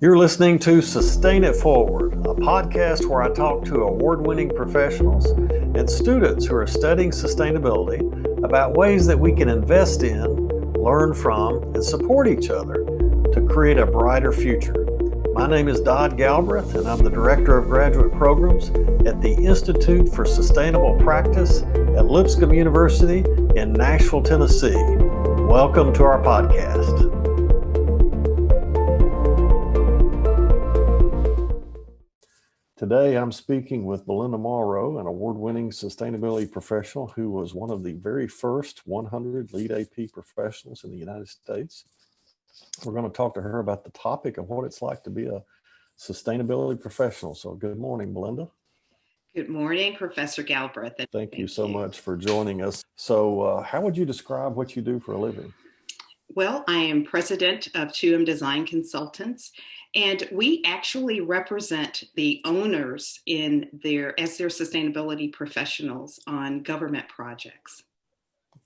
You're listening to Sustain It Forward, a podcast where I talk to award-winning professionals and students who are studying sustainability about ways that we can invest in, learn from, and support each other to create a brighter future. My name is Dodd Galbraith, and I'm the Director of Graduate Programs at the Institute for Sustainable Practice at Lipscomb University in Nashville, Tennessee. Welcome to our podcast. Today, I'm speaking with Belinda Morrow, an award-winning sustainability professional who was one of the very first 100 LEED AP professionals in the United States. We're going to talk to her about the topic of what it's like to be a sustainability professional. So good morning, Belinda. Good morning, Professor Galbraith. Thank you so much for joining us. So how would you describe what you do for a living? Well, I am president of 2M Design Consultants, and we actually represent the owners as their sustainability professionals on government projects.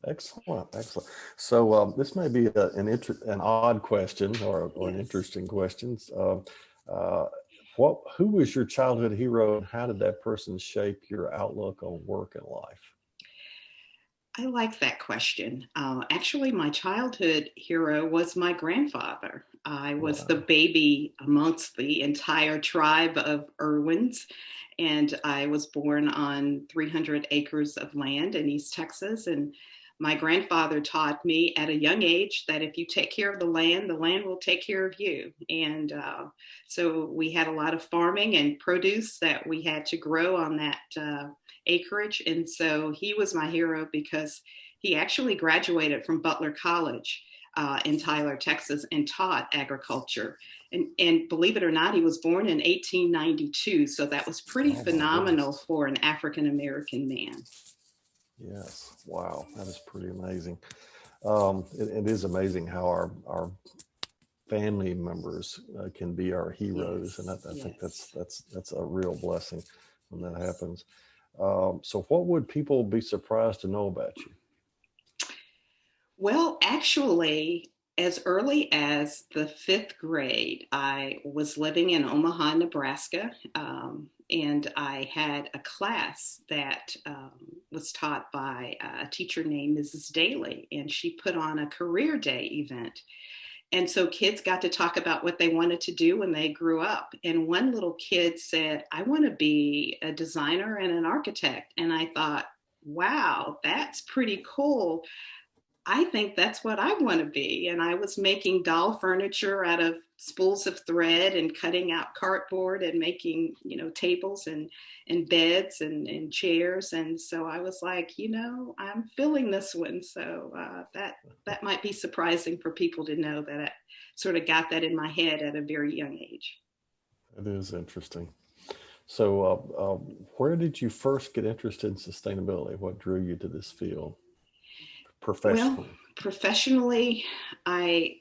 Excellent, excellent. So this may be an odd question or an interesting question. Who was your childhood hero, and how did that person shape your outlook on work and life? I like that question. Actually, my childhood hero was my grandfather. I was the baby amongst the entire tribe of Irwins, and I was born on 300 acres of land in East Texas. And my grandfather taught me at a young age that if you take care of the land will take care of you. And so we had a lot of farming and produce that we had to grow on that acreage. And so he was my hero because he actually graduated from Butler College in Tyler, Texas, and taught agriculture. And believe it or not, he was born in 1892. So that was pretty phenomenal for an African-American man. Yes. Wow. That is pretty amazing. It is amazing how our family members can be our heroes. Yes. And I think that's a real blessing when that happens. So what would people be surprised to know about you? Well, actually, as early as the 5th grade, I was living in Omaha, Nebraska, and I had a class that was taught by a teacher named Mrs. Daly, and she put on a career day event. And so kids got to talk about what they wanted to do when they grew up. And one little kid said, I want to be a designer and an architect. And I thought, wow, that's pretty cool. I think that's what I want to be. And I was making doll furniture out of spools of thread and cutting out cardboard and making, tables and beds and chairs. And so I was like, I'm feeling this one. So that might be surprising for people to know that I sort of got that in my head at a very young age. It is interesting. So where did you first get interested in sustainability? What drew you to this field? Professionally? Well, professionally, I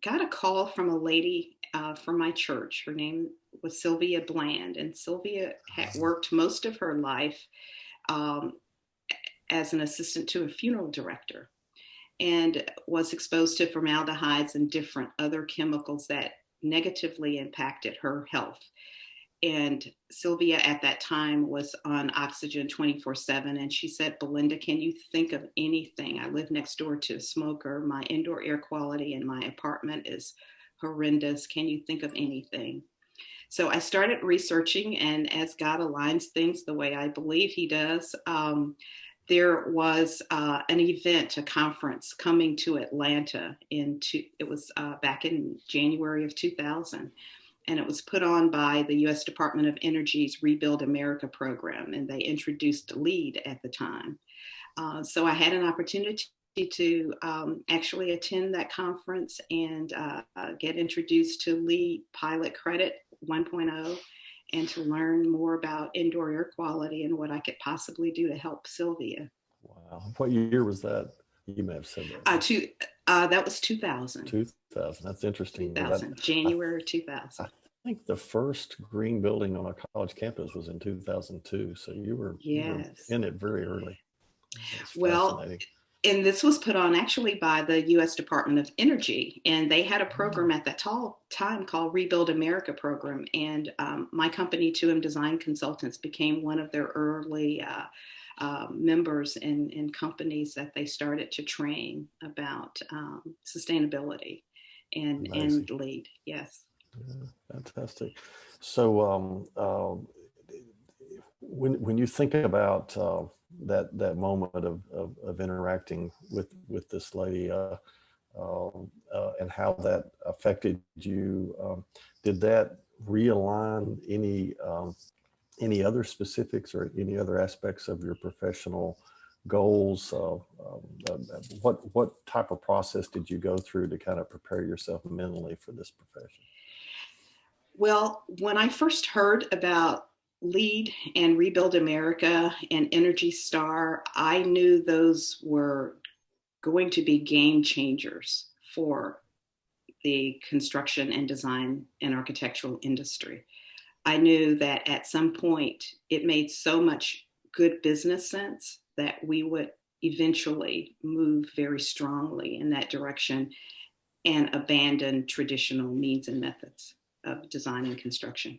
got a call from a lady from my church. Her name was Sylvia Bland, and Sylvia had worked most of her life as an assistant to a funeral director and was exposed to formaldehydes and different other chemicals that negatively impacted her health. And Sylvia at that time was on oxygen 24/7. And she said, Belinda, can you think of anything? I live next door to a smoker. My indoor air quality in my apartment is horrendous. Can you think of anything? So I started researching, and as God aligns things the way I believe he does, there was an event, a conference coming to Atlanta. It was back in January of 2000. And it was put on by the U.S. Department of Energy's Rebuild America program, and they introduced LEED at the time. So I had an opportunity to actually attend that conference and get introduced to LEED Pilot Credit 1.0 and to learn more about indoor air quality and what I could possibly do to help Sylvia. Wow. What year was that? You may have said that. That was 2000. 2000. That's interesting. 2000, January 2000. I think the first green building on a college campus was in 2002. So you were in it very early. Well, And this was put on actually by the U.S. Department of Energy, and they had a program at that time called Rebuild America program. And my company, 2M Design Consultants, became one of their early members and companies that they started to train about sustainability and LEED. Yes. Yeah, fantastic. So, when you think about that moment of interacting with this lady, and how that affected you, did that realign any other specifics or any other aspects of your professional goals? What type of process did you go through to kind of prepare yourself mentally for this profession? Well, when I first heard about LEED and Rebuild America and Energy Star, I knew those were going to be game changers for the construction and design and architectural industry. I knew that at some point it made so much good business sense that we would eventually move very strongly in that direction and abandon traditional means and methods of design and construction.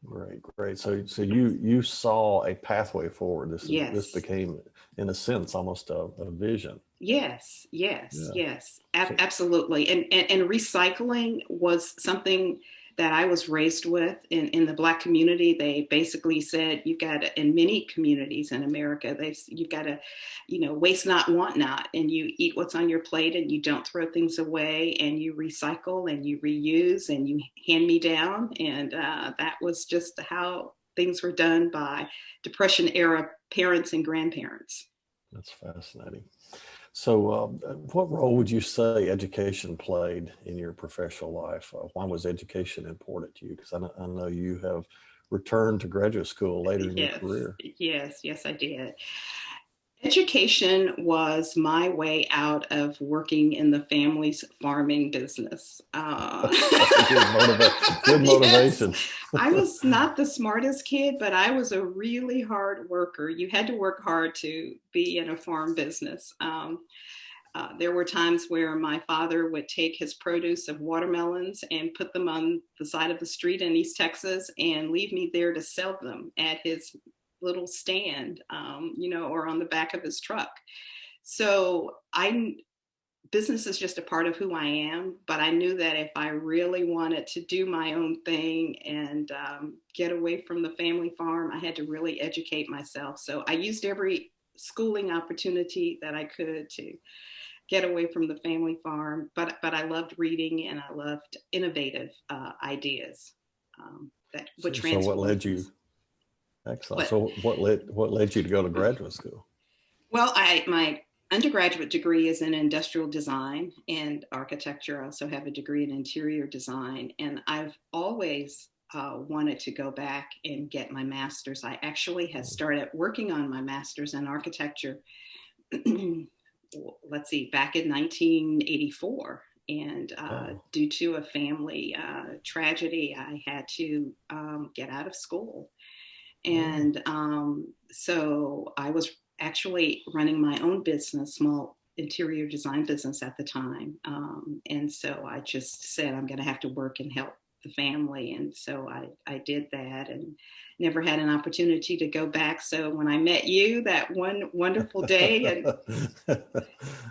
Great, great. So you saw a pathway forward. This Yes. became, in a sense, almost a vision. Yes, yes, Yeah. yes, So, absolutely. And recycling was something that I was raised with in the Black community. They basically said you've got to, in many communities in America, you've got to, waste not, want not, and you eat what's on your plate and you don't throw things away and you recycle and you reuse and you hand me down. And that was just how things were done by Depression era parents and grandparents. that's fascinating. So, what role would you say education played in your professional life? Why was education important to you? Because I know you have returned to graduate school later in your Yes, career. yes, I did. Education was my way out of working in the family's farming business. Good Yes, motivation. I was not the smartest kid, but I was a really hard worker. You had to work hard to be in a farm business. There were times where my father would take his produce of watermelons and put them on the side of the street in East Texas and leave me there to sell them at his little stand, or on the back of his truck. So business is just a part of who I am, but I knew that if I really wanted to do my own thing and get away from the family farm, I had to really educate myself. So I used every schooling opportunity that I could to get away from the family farm, but I loved reading and I loved innovative ideas that would So what transform led things. you? Excellent. But So what led you to go to graduate school? well, my undergraduate degree is in industrial design and architecture. I also have a degree in interior design, and I've always wanted to go back and get my master's. I actually had started working on my master's in architecture. Let's see, back in 1984. And Oh, due to a family tragedy, I had to get out of school. oh, And so I was actually running my own business, small interior design business at the time. And so I just said, I'm going to have to work and help the family. And so I did that and never had an opportunity to go back. So when I met you that one wonderful day in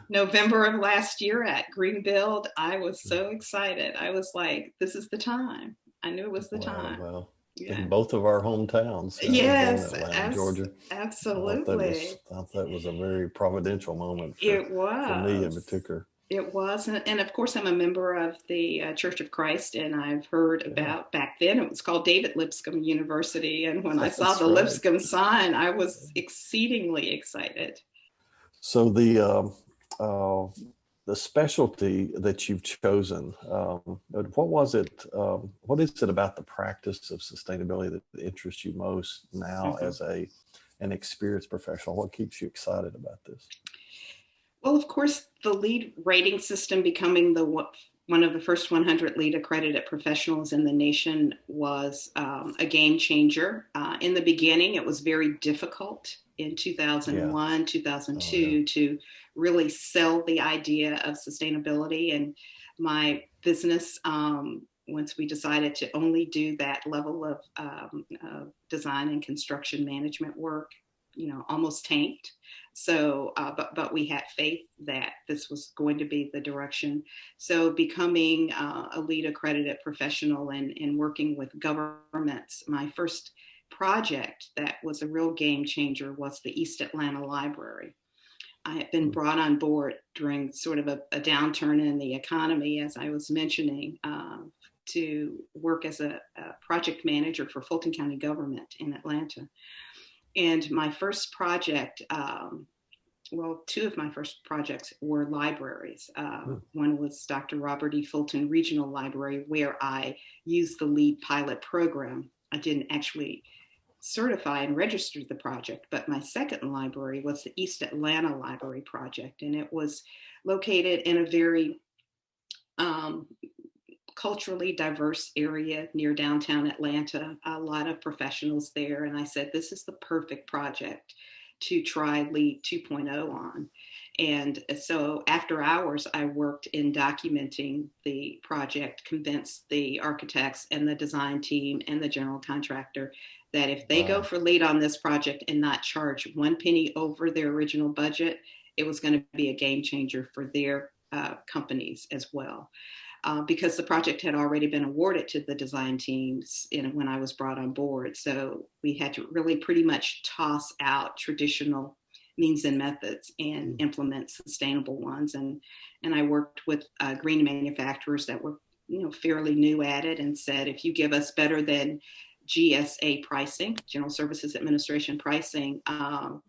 November of last year at Greenbuild, I was so excited. I was like, this is the time. I knew it was the wow, time. wow. Yeah. In both of our hometowns. I was born in Yes, Atlanta, Georgia. absolutely. I thought that was a very providential moment It for me in was. particular. It was. And of course, I'm a member of the Church of Christ, and I've heard Yeah, about back then it was called David Lipscomb University. And when I saw that's the right. Lipscomb sign, I was exceedingly excited. So uh, the specialty that you've chosen, what was it? What is it about the practice of sustainability that interests you most now Mhm. as an experienced professional? What keeps you excited about this? Well, of course, the LEED rating system becoming one of the first 100 LEED accredited professionals in the nation was a game changer. In the beginning, it was very difficult in Yeah. 2001, Oh, yeah. 2002 to really sell the idea of sustainability. And my business, once we decided to only do that level of design and construction management work, almost tanked. So, but we had faith that this was going to be the direction. So, becoming a LEED accredited professional and working with governments, my first project that was a real game changer was the East Atlanta Library. I had been brought on board during sort of a downturn in the economy, as I was mentioning, to work as a project manager for Fulton County government in Atlanta. And my first project, two of my first projects were libraries. One was Dr. Robert E. Fulton Regional Library, where I used the LEED pilot program. I didn't actually certify and register the project, but my second library was the East Atlanta Library Project, and it was located in a very culturally diverse area near downtown Atlanta, a lot of professionals there. And I said, this is the perfect project to try LEED 2.0 on. And so after hours, I worked in documenting the project, convinced the architects and the design team and the general contractor that if they go for LEED on this project and not charge 1 penny over their original budget, it was going to be a game changer for their companies as well. Because the project had already been awarded to the design teams when I was brought on board. So we had to really pretty much toss out traditional means and methods and implement sustainable ones. And I worked with green manufacturers that were fairly new at it and said, if you give us better than GSA pricing, General Services Administration pricing,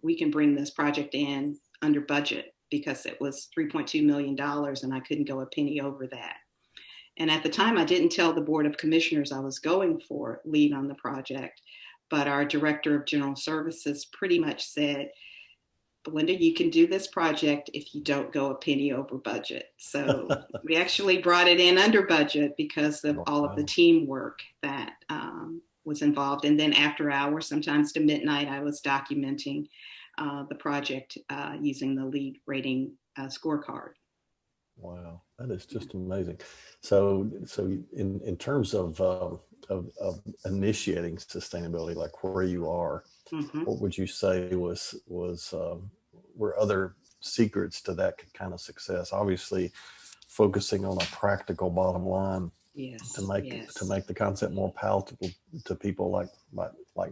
we can bring this project in under budget, because it was $3.2 million and I couldn't go a penny over that. And at the time, I didn't tell the Board of Commissioners I was going for LEED on the project, but our Director of General Services pretty much said, Belinda, you can do this project if you don't go a penny over budget. So we actually brought it in under budget because of all of the teamwork that was involved. And then after hours, sometimes to midnight, I was documenting the project using the LEED rating scorecard. Wow, that is just amazing. So in terms of initiating sustainability, like where you are, what would you say were other secrets to that kind of success? Obviously, focusing on a practical bottom line to make the concept more palatable to people, like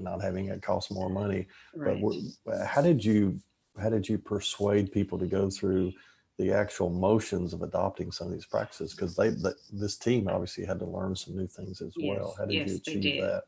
not having it cost more money. Right. But how did you persuade people to go through the actual motions of adopting some of these practices? Because this team obviously had to learn some new things as well. How did you achieve that?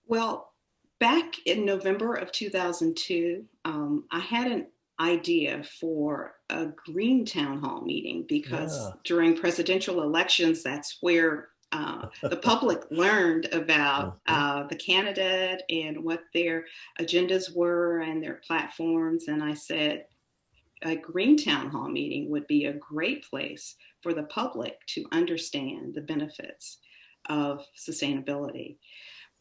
Well, back in November of 2002, I had an idea for a green town hall meeting, because during presidential elections, that's where the public learned about the candidate and what their agendas were and their platforms. And I said, a green town hall meeting would be a great place for the public to understand the benefits of sustainability.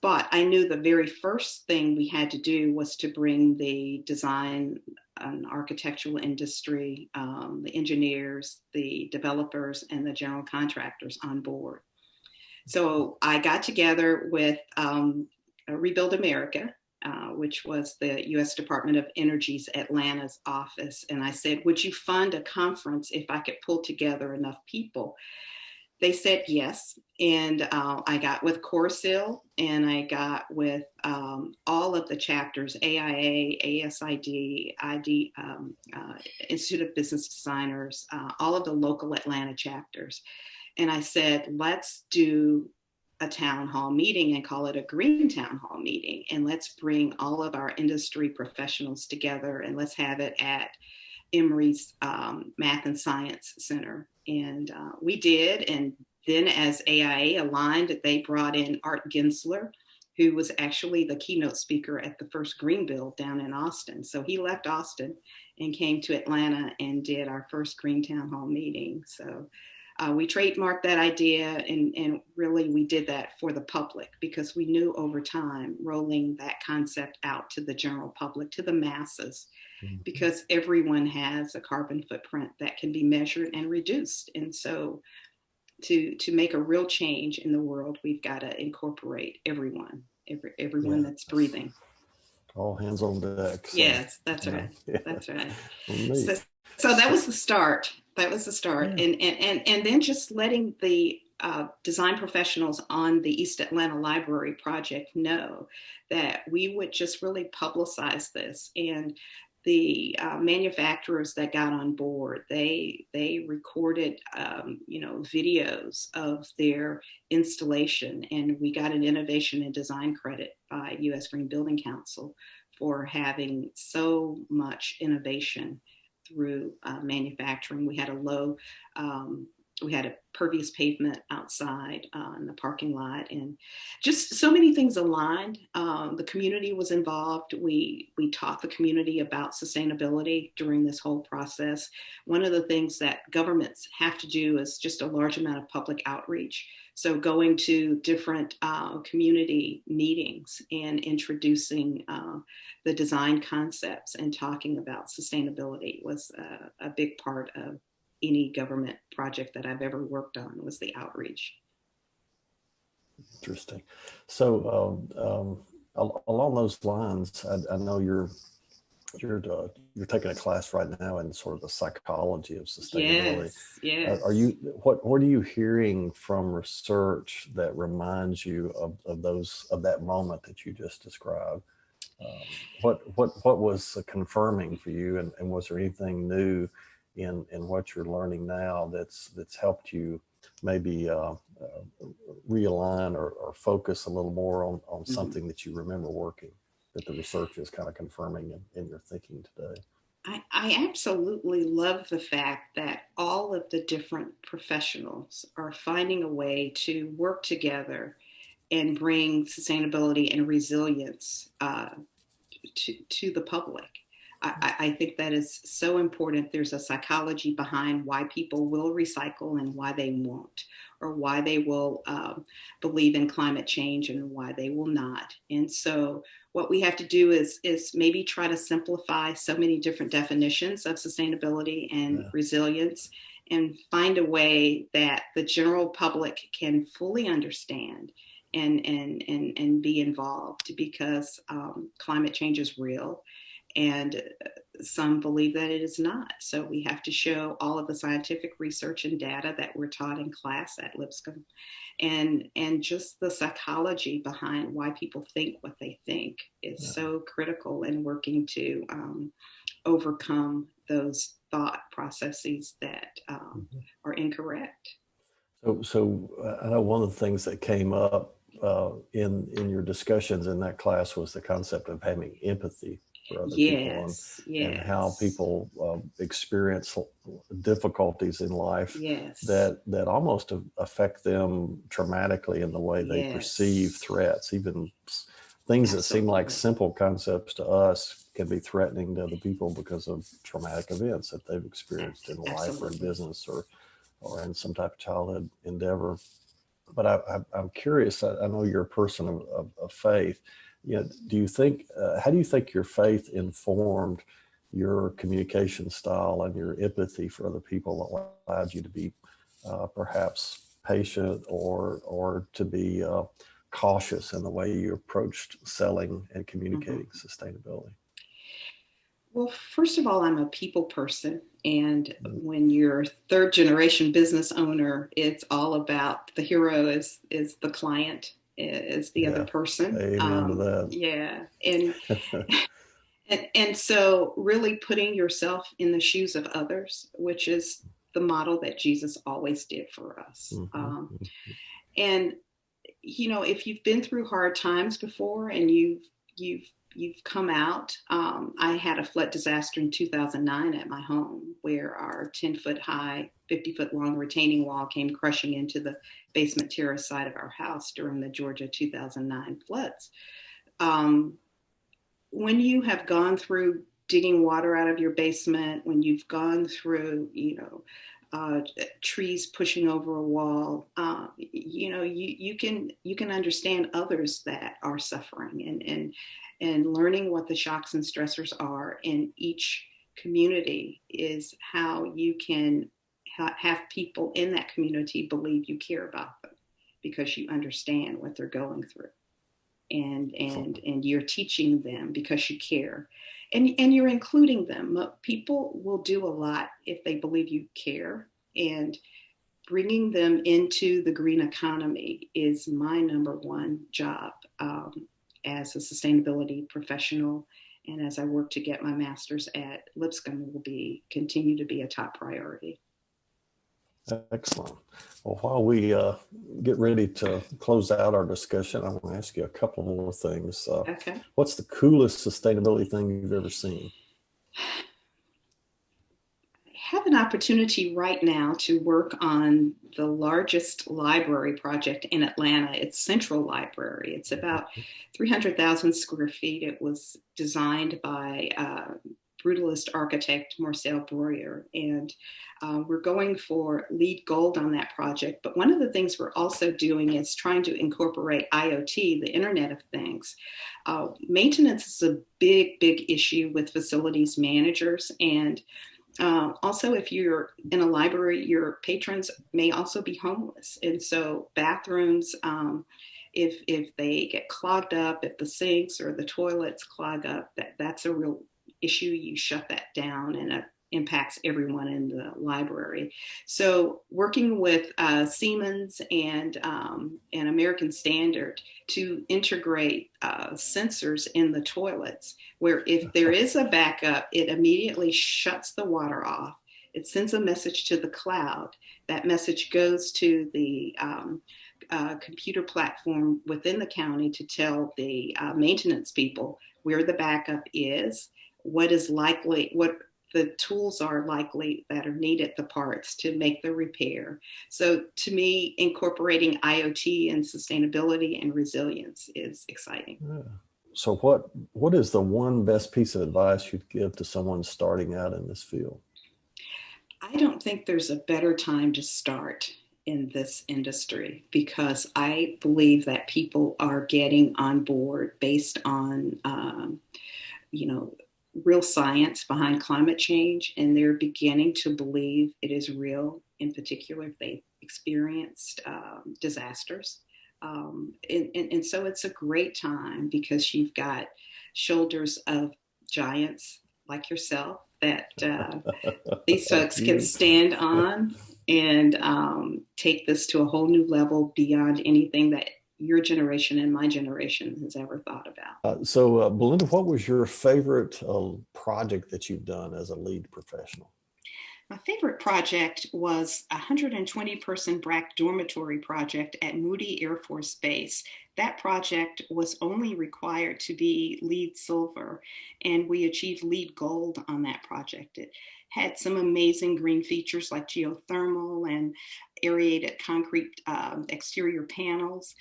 But I knew the very first thing we had to do was to bring the design and architectural industry, the engineers, the developers, and the general contractors on board. So I got together with Rebuild America, which was the U.S. Department of Energy's Atlanta's office. And I said, would you fund a conference if I could pull together enough people? They said yes. And I got with Corsil, and I got with all of the chapters, AIA, ASID, Institute of Business Designers, all of the local Atlanta chapters. And I said, let's do a town hall meeting and call it a green town hall meeting. And let's bring all of our industry professionals together, and let's have it at Emory's Math and Science Center. And we did. And then as AIA aligned, they brought in Art Gensler, who was actually the keynote speaker at the first Green Bill down in Austin. So he left Austin and came to Atlanta and did our first green town hall meeting. So We trademarked that idea, and really we did that for the public because we knew over time rolling that concept out to the general public, to the masses, because everyone has a carbon footprint that can be measured and reduced. And so to make a real change in the world, we've got to incorporate everyone, everyone that's breathing. All hands on deck. So, yes, that's right. Yeah. That's right. Well, so that was the start. That was the start. Yeah. And then just letting the design professionals on the East Atlanta Library project know that we would just really publicize this. And the manufacturers that got on board, they recorded, videos of their installation, and we got an innovation and design credit by U.S. Green Building Council for having so much innovation through manufacturing. We had we had a pervious pavement outside in the parking lot, and just so many things aligned. The community was involved. We taught the community about sustainability during this whole process. One of the things that governments have to do is just a large amount of public outreach. So going to different community meetings and introducing the design concepts and talking about sustainability was a big part of any government project that I've ever worked on, was the outreach. Interesting. So along those lines, I know you're taking a class right now in sort of the psychology of sustainability. Yes. What are you hearing from research that reminds you of that moment that you just described? What was confirming for you, and was there anything new in what you're learning now that's helped you maybe realign or focus a little more on something that you remember working, that the research is kind of confirming in your thinking today? I absolutely love the fact that all of the different professionals are finding a way to work together and bring sustainability and resilience to the public. I think that is so important. There's a psychology behind why people will recycle and why they won't, or why they will believe in climate change and why they will not. And so what we have to do is maybe try to simplify so many different definitions of sustainability and resilience, and find a way that the general public can fully understand and be involved, because climate change is real. And some believe that it is not. So we have to show all of the scientific research and data that we're taught in class at Lipscomb, and just the psychology behind why people think what they think is so critical in working to overcome those thought processes that are incorrect. So I know one of the things that came up in your discussions in that class was the concept of having empathy for other people, and how people experience difficulties in life that almost affect them traumatically in the way they perceive threats. Even things that seem like simple concepts to us can be threatening to other people because of traumatic events that they've experienced in life or in business or in some type of childhood endeavor. But I'm curious, I know you're a person of faith. Do you think, how do you think your faith informed your communication style and your empathy for other people, that allowed you to be perhaps patient or to be cautious in the way you approached selling and communicating sustainability? Well, first of all, I'm a people person. And when you're third generation business owner, it's all about the hero is the client, is the other person. Amen to that. Yeah. And so really putting yourself in the shoes of others, which is the model that Jesus always did for us. And, if you've been through hard times before and you've come out. I had a flood disaster in 2009 at my home, where our 10-foot high, 50-foot long retaining wall came crushing into the basement terrace side of our house during the Georgia 2009 floods. When you have gone through digging water out of your basement, when you've gone through, trees pushing over a wall. You can understand others that are suffering, and learning what the shocks and stressors are in each community is how you can have people in that community believe you care about them because you understand what they're going through, and you're teaching them because you care, and you're including them. People will do a lot if they believe you care, and bringing them into the green economy is my number one job as a sustainability professional. And as I work to get my master's at Lipscomb, will continue to be a top priority. Excellent. Well, while we get ready to close out our discussion, I want to ask you a couple more things. Okay. What's the coolest sustainability thing you've ever seen? I have an opportunity right now to work on the largest library project in Atlanta. It's Central Library. It's about 300,000 square feet. It was designed by brutalist architect Marcel Breuer, and we're going for LEED Gold on that project. But one of the things we're also doing is trying to incorporate IoT, the Internet of Things. Maintenance is a big issue with facilities managers, and also, if you're in a library, your patrons may also be homeless. And so bathrooms, if they get clogged up, if the sinks or the toilets clog up, that's a real issue. You shut that down, and it impacts everyone in the library. So working with Siemens and American Standard to integrate sensors in the toilets, where if there is a backup, it immediately shuts the water off. It sends a message to the cloud. That message goes to the computer platform within the county to tell the maintenance people where the backup is, what the tools are likely that are needed, the parts to make the repair. So to me, incorporating IoT and sustainability and resilience is exciting. Yeah. So what is the one best piece of advice you'd give to someone starting out in this field? I don't think there's a better time to start in this industry, because I believe that people are getting on board based on, real science behind climate change, and they're beginning to believe it is real, in particular if they've experienced disasters. And so it's a great time because you've got shoulders of giants like yourself that these folks can stand on and take this to a whole new level beyond anything that your generation and my generation has ever thought about. So Belinda, what was your favorite project that you've done as a LEED professional? My favorite project was a 120-person BRAC dormitory project at Moody Air Force Base. That project was only required to be LEED Silver, and we achieved LEED Gold on that project. It had some amazing green features like geothermal and aerated concrete exterior panels.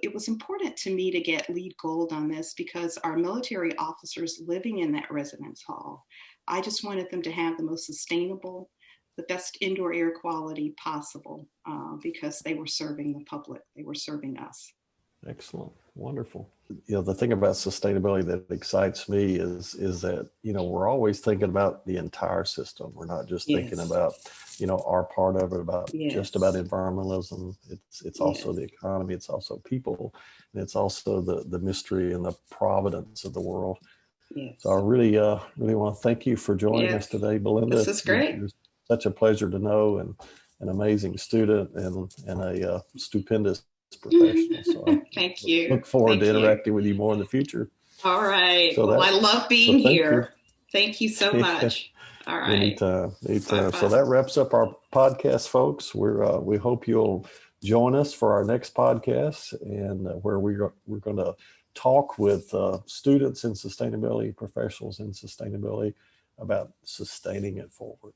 It was important to me to get LEED Gold on this because our military officers living in that residence hall, I just wanted them to have the most sustainable, the best indoor air quality possible because they were serving the public, they were serving us. Excellent. Wonderful. The thing about sustainability that excites me is that, we're always thinking about the entire system. We're not just thinking about, our part of it, about just about environmentalism. It's also the economy. It's also people. And it's also the mystery and the providence of the world. Yes. So I really want to thank you for joining us today, Belinda. This is great. You're such a pleasure to know, and an amazing student and a stupendous professional. So thank you. Look forward to interacting with you more in the future. All right. So I love being here. Thank you so much. All right. Anytime. So that wraps up our podcast, folks. We hope you'll join us for our next podcast, and where we're going to talk with students in sustainability, professionals in sustainability, about sustaining it forward.